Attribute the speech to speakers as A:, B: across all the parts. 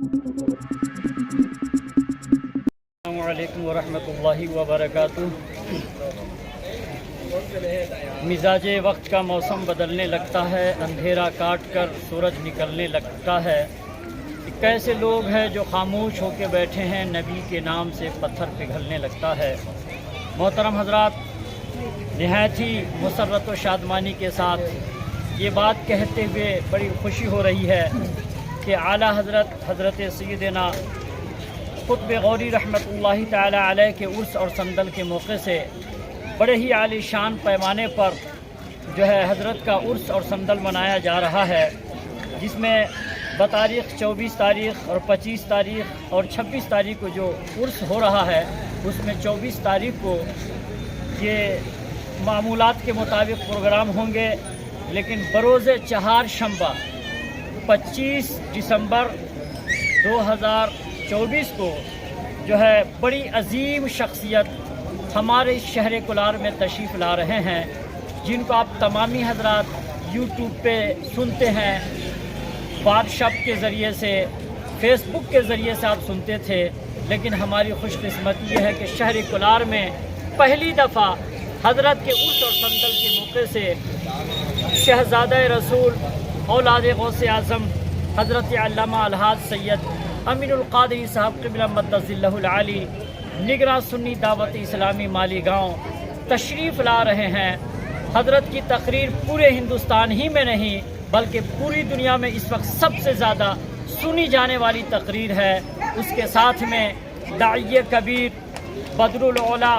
A: السلام علیکم ورحمۃ اللہ وبرکاتہ۔ مزاج وقت کا موسم بدلنے لگتا ہے، اندھیرا کاٹ کر سورج نکلنے لگتا ہے۔ کیسے لوگ ہیں جو خاموش ہو کے بیٹھے ہیں، نبی کے نام سے پتھر پگھلنے لگتا ہے۔ محترم حضرات، نہایت ہی مسرت و شادمانی کے ساتھ یہ بات کہتے ہوئے بڑی خوشی ہو رہی ہے کہ اعلیٰ حضرت سیدنا قطب غوری رحمۃ اللہ تعالی علیہ کے عرس اور سندل کے موقع سے بڑے ہی عالی شان پیمانے پر جو ہے حضرت کا عرس اور سندل منایا جا رہا ہے، جس میں بتاریخ 24 تاریخ اور 25 تاریخ اور 26 تاریخ کو جو عرس ہو رہا ہے، اس میں 24 تاریخ کو یہ معمولات کے مطابق پروگرام ہوں گے، لیکن بروز چہار شنبہ 25 دسمبر 2024 کو جو ہے بڑی عظیم شخصیت ہمارے شہر کولار میں تشریف لا رہے ہیں، جن کو آپ تمامی حضرات یوٹیوب پہ سنتے ہیں، واٹس ایپ کے ذریعے سے، فیس بک کے ذریعے سے آپ سنتے تھے، لیکن ہماری خوش قسمتی یہ ہے کہ شہر کولار میں پہلی دفعہ حضرت کے عرس اور سندل کے موقع سے شہزادہ رسول اولاد غوث اعظم حضرت علامہ الحاج سید امین القادری صاحب قبلہ مدد ذلہ العالی نگراں سنی دعوت اسلامی مالی گاؤں تشریف لا رہے ہیں۔ حضرت کی تقریر پورے ہندوستان ہی میں نہیں بلکہ پوری دنیا میں اس وقت سب سے زیادہ سنی جانے والی تقریر ہے۔ اس کے ساتھ میں داعی کبیر بدر العلا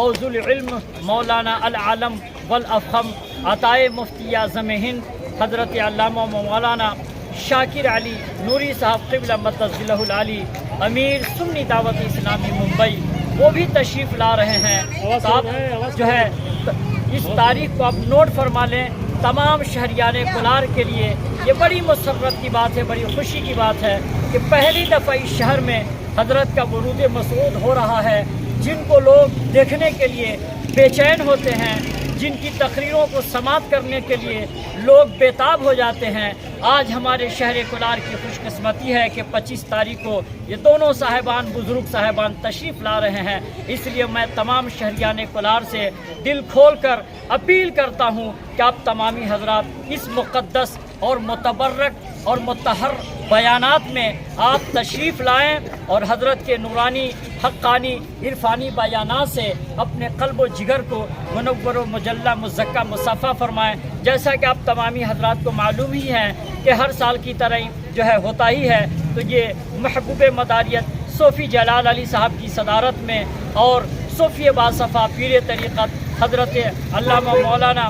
A: اوز العلم مولانا العالم والافخم عطائے مفتی اعظم ہند حضرت علامہ مولانا شاکر علی نوری صاحب قبلہ مدد ذلہ العالی امیر سنی دعوت اسلامی ممبئی، وہ بھی تشریف لا رہے ہیں۔ آپ جو ہے اس تاریخ کو آپ نوٹ فرما لیں۔ تمام شہریان کولار کے لیے یہ بڑی مسرت کی بات ہے، بڑی خوشی کی بات ہے کہ پہلی دفعہ اس شہر میں حضرت کا ورود مسعود ہو رہا ہے، جن کو لوگ دیکھنے کے لیے بے چین ہوتے ہیں، جن کی تقریروں کو سماعت کرنے کے لیے لوگ بیتاب ہو جاتے ہیں۔ آج ہمارے شہر کولار کی خوش قسمتی ہے کہ 25 تاریخ کو یہ دونوں صاحبان بزرگ صاحبان تشریف لا رہے ہیں۔ اس لیے میں تمام شہریان کولار سے دل کھول کر اپیل کرتا ہوں کہ آپ تمامی حضرات اس مقدس اور متبرک اور مطہر بیانات میں آپ تشریف لائیں اور حضرت کے نورانی حقانی عرفانی بیانات سے اپنے قلب و جگر کو منور و مجلہ مزکہ مصفہ فرمائیں۔ جیسا کہ آپ تمامی حضرات کو معلوم ہی ہے کہ ہر سال کی طرح جو ہے ہوتا ہی ہے، تو یہ محبوب مداریت صوفی جلال علی صاحب کی صدارت میں اور صوفی باصفا پیر طریقت حضرت علامہ مولانا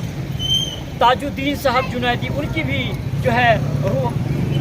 A: تاج الدین صاحب جنیدی، ان کی بھی جو ہے روح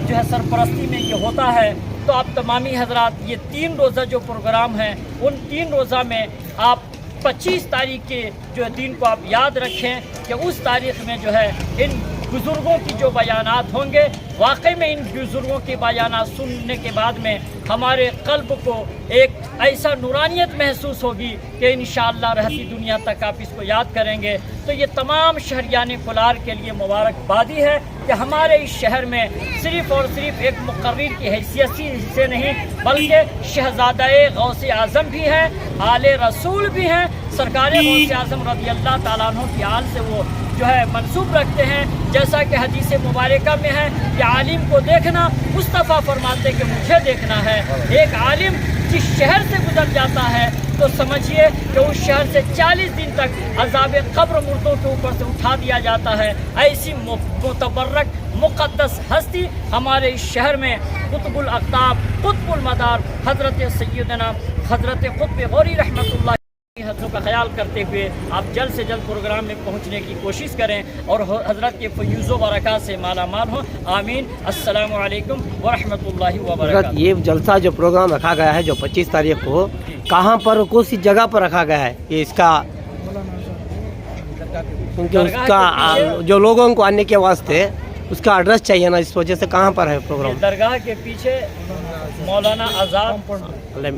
A: جو ہے سرپرستی میں یہ ہوتا ہے۔ تو آپ تمامی حضرات یہ 3 روزہ جو پروگرام ہیں، ان 3 روزہ میں آپ 25 تاریخ کے جو دن کو آپ یاد رکھیں کہ اس تاریخ میں جو ہے ان بزرگوں کی جو بیانات ہوں گے، واقعی میں ان بزرگوں کے بیانات سننے کے بعد میں ہمارے قلب کو ایک ایسا نورانیت محسوس ہوگی کہ انشاءاللہ رہتی دنیا تک آپ اس کو یاد کریں گے۔ تو یہ تمام شہریان کولار کے لیے مبارکبادی ہے کہ ہمارے اس شہر میں صرف اور صرف ایک مقرر کی حیثیت سے نہیں بلکہ شہزادہ غوث اعظم بھی ہیں، آل رسول بھی ہیں، سرکار غوث اعظم رضی اللہ تعالیٰ عنہ کی آل سے وہ جو ہے منسوب رکھتے ہیں۔ جیسا کہ حدیث مبارکہ میں ہے کہ عالم کو دیکھنا، مصطفیٰ فرماتے کہ مجھے دیکھنا ہے۔ ایک عالم جس شہر سے گزر جاتا ہے تو سمجھیے کہ اس شہر سے 40 دن تک عذاب قبر مردوں کے اوپر سے اٹھا دیا جاتا ہے۔ ایسی متبرک مقدس ہستی ہمارے اس شہر میں قطب الاقطاب قطب المدار حضرت سیدنا حضرت قطب غوری رحمۃ اللہ حضرت کا خیال کرتے ہوئے آپ جلد سے جلد پروگرام میں پہنچنے کی کوشش کریں اور حضرت کے فیوز و برکات سے مالا مال ہوں۔ آمین۔ السلام علیکم ورحمۃ اللہ وبرکاتہ۔
B: یہ جلسہ جو پروگرام رکھا گیا ہے جو 25 تاریخ کو کہاں پر کون سی جگہ پر رکھا گیا ہے؟ یہ اس کا کیونکہ اس کا جو لوگوں کو آنے کے واسطے اس کا ایڈریس چاہیے نا, اس وجہ سے کہاں پر ہے پروگرام؟
A: درگاہ کے پیچھے مولانا آزاد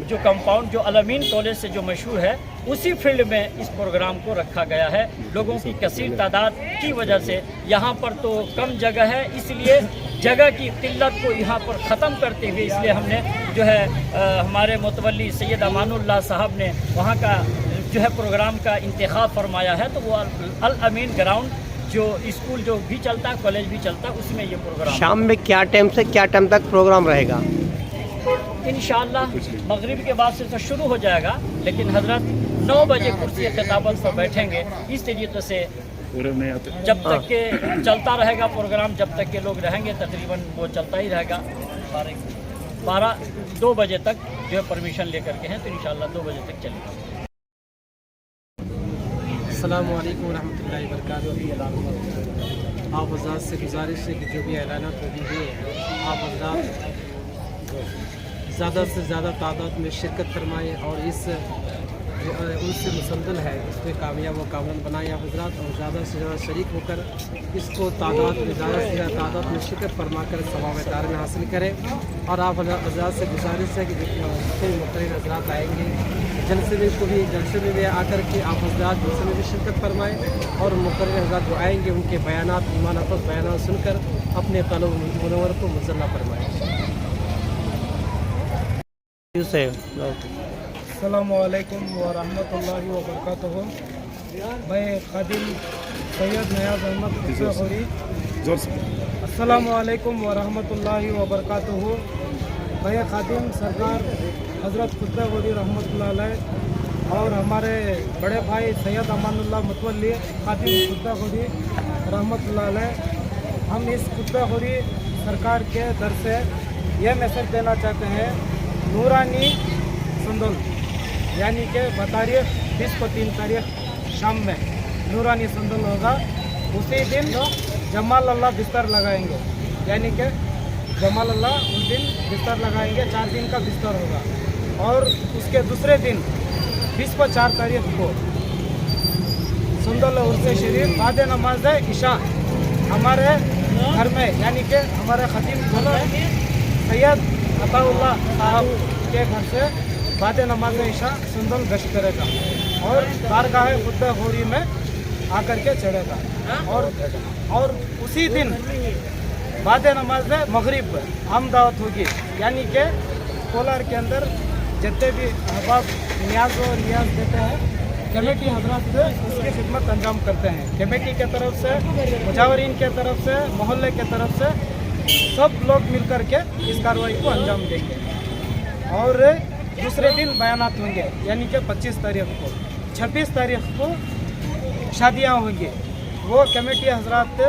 A: جو کمپاؤنڈ جو الامین کالج سے جو مشہور ہے, اسی فیلڈ میں اس پروگرام کو رکھا گیا ہے. لوگوں کی کثیر تعداد کی وجہ سے یہاں پر تو کم جگہ ہے, اس لیے جگہ کی قلت کو یہاں پر ختم کرتے ہوئے اس لیے ہم نے جو ہے ہمارے متولی سید امان اللہ صاحب نے وہاں کا جو ہے پروگرام کا انتخاب فرمایا ہے. تو وہ الامین گراؤنڈ جو اسکول جو بھی چلتا ہے, کالج بھی چلتا ہے, اس میں یہ پروگرام
B: شام میں کیا ٹائم سے کیا ٹائم تک پروگرام رہے گا؟
A: انشاءاللہ مغرب کے بعد سے تو شروع ہو جائے گا, لیکن حضرت 9 بجے کرسی خطابت پر بیٹھیں گے. اس طریقے سے جب تک کہ چلتا رہے گا پروگرام, جب تک کہ لوگ رہیں گے تقریباً وہ چلتا ہی رہے گا. 2 بجے تک جو ہے پرمیشن لے کر کے ہیں, تو انشاءاللہ 2 بجے تک چلے گا.
C: السلام علیکم ورحمۃ اللہ وبرکاتہ. آپ حضرات سے گزارش ہے کہ جو بھی اعلانات ہوئی ہے آپ حضرات زیادہ سے زیادہ تعداد میں شرکت فرمائیں اور اس ان سے مسلسل ہے اس پہ کامیاب و کامران بنائیں آپ حضرات, اور زیادہ سے زیادہ شریک ہو کر اس کو تعداد میں زیادہ سے زیادہ تعداد میں شرکت فرما کر ثواب دار میں حاصل کریں. اور آپ حضرات سے گزارش ہے کہ جتنے مختلف حضرات آئیں گے جلسے میں بھی آ کر کے آپ حضرات جلسے میں بھی شرکت فرمائیں, اور مقرر حضرات جو آئیں گے ان کے بیانات ایمان افروز بیانات سن کر اپنے قلب منور کو مزلہ فرمائیں. السلام علیکم ورحمۃ اللہ وبرکاتہ. میں خادم سید نیاز احمد خسرو خوری. السلام علیکم ورحمۃ اللہ وبرکاتہ. میں خادم سرکار حضرت خسرو خوری رحمۃ اللہ علیہ اور ہمارے بڑے بھائی سید امان اللہ متولی خادم خسرو خوری رحمۃ اللہ علیہ, ہم اس خسرو خوری سرکار کے در سے یہ میسج دینا چاہتے ہیں, نورانی سندل یعنی کہ بتاریخ 20 کو 3 تاریخ شام میں نورانی سندل ہوگا. اسی دن جمال اللہ بستر لگائیں گے, یعنی کہ جمال اللہ اس دن بستر لگائیں گے, 4 دن کا بستر ہوگا. اور اس کے دوسرے دن 20 کو 4 تاریخ کو سندل عرص شریف بعد نماز عشاء ہمارے گھر میں, یعنی کہ ہمارے خطیب گھر میں سید عطا اللہ صاحب کے گھر سے بعد نماز عشاء سندل گشت کرے گا اور بارگاہ خسرو خوری میں آ کر کے چڑھے گا. اور اسی دن بعد نماز مغرب ہم دعوت ہوگی, یعنی کہ کولار کے اندر جتنے بھی احباب نیاز دیتے ہیں کمیٹی حضرات سے اس کی خدمت انجام کرتے ہیں. کمیٹی کے طرف سے, مجاورین کے طرف سے, محلے کے طرف سے سب لوگ مل کر کے اس کارروائی کو انجام دیں گے. اور دوسرے دن بیانات ہوں گے, یعنی کہ 25 تاریخ کو. 26 تاریخ کو شادیاں ہوں گی. وہ کمیٹی حضرات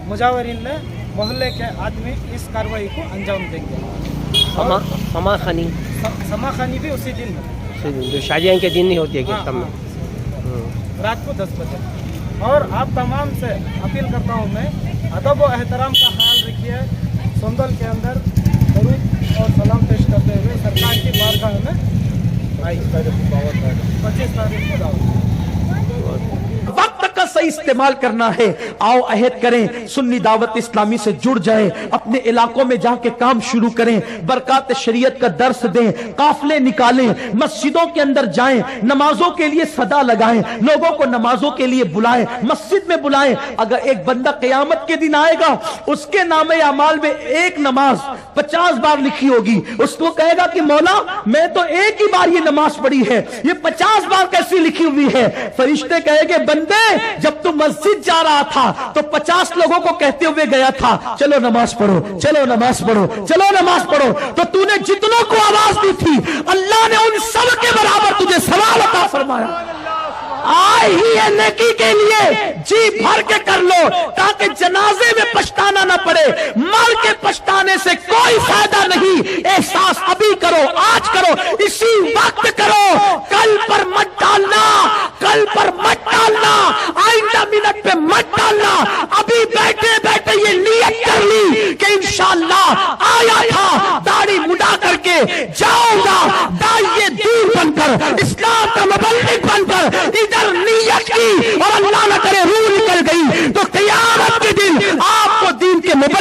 C: مجاورین نے محلے کے آدمی اس کارروائی کو انجام دیں گے.
B: سما
C: خانی بھی اسی دن ہے,
B: جو شادیاں کے دن نہیں ہوتی ہے کہ
C: رات کو 10 بجے. اور آپ تمام سے اپیل کرتا ہوں میں, ادب و احترام کا خیال رکھیے. سندل کے اندر درود اور سلام پیش کرتے ہوئے سرکار کی بارگاہ میں 25 تاریخ کو دعوت.
D: وقت کا صحیح استعمال کرنا ہے. آؤ عہد کریں, سنی دعوت اسلامی سے جڑ جائیں, اپنے علاقوں میں جا کے کام شروع کریں, برکات شریعت کا درس دیں, قافلے نکالیں, مسجدوں کے اندر جائیں, نمازوں کے لیے صدا لگائیں, لوگوں کو نمازوں کے لیے بلائیں, مسجد میں بلائیں. اگر ایک بندہ قیامت کے دن آئے گا, اس کے نام اعمال میں ایک نماز 50 بار لکھی ہوگی, اس کو کہے گا کہ مولا میں تو ایک ہی بار یہ نماز پڑھی ہے, یہ 50 بار کیسی لکھی ہوئی ہے؟ فرشتے کہے گے بندے جب تم مسجد جا رہا تھا تو 50 لوگوں کو کہتے ہوئے گیا تھا چلو نماز پڑھو, چلو نماز پڑھو, چلو نماز پڑھو, تو تو نے جتنوں کو آواز دی تھی اللہ نے ان سب کے برابر تجھے ثواب عطا فرمایا. آئی ہی ہے نیکی کے لیے جی بھر کے کر لو تاکہ جنازے میں پچھتانا نہ پڑے. مر کے پچھتانے سے کوئی فائدہ نہیں. احساس ابھی کرو, آج کرو, اسی وقت کرو. کل پر مت ڈالنا, کل پر مت ڈالنا, آئندہ منٹ پہ مت ڈالنا. ابھی بیٹھے بیٹھے یہ نیت کر لی کہ انشاءاللہ آیا تھا داڑھی مڈا کر کے جاؤں گا داعیے دین بن کر, اسلام کا مبلغ بن کر. ادھر نیت کی اور اللہ نہ کرے روح نکل گئی تو قیامت کے دن آپ کو دین کے مبلغ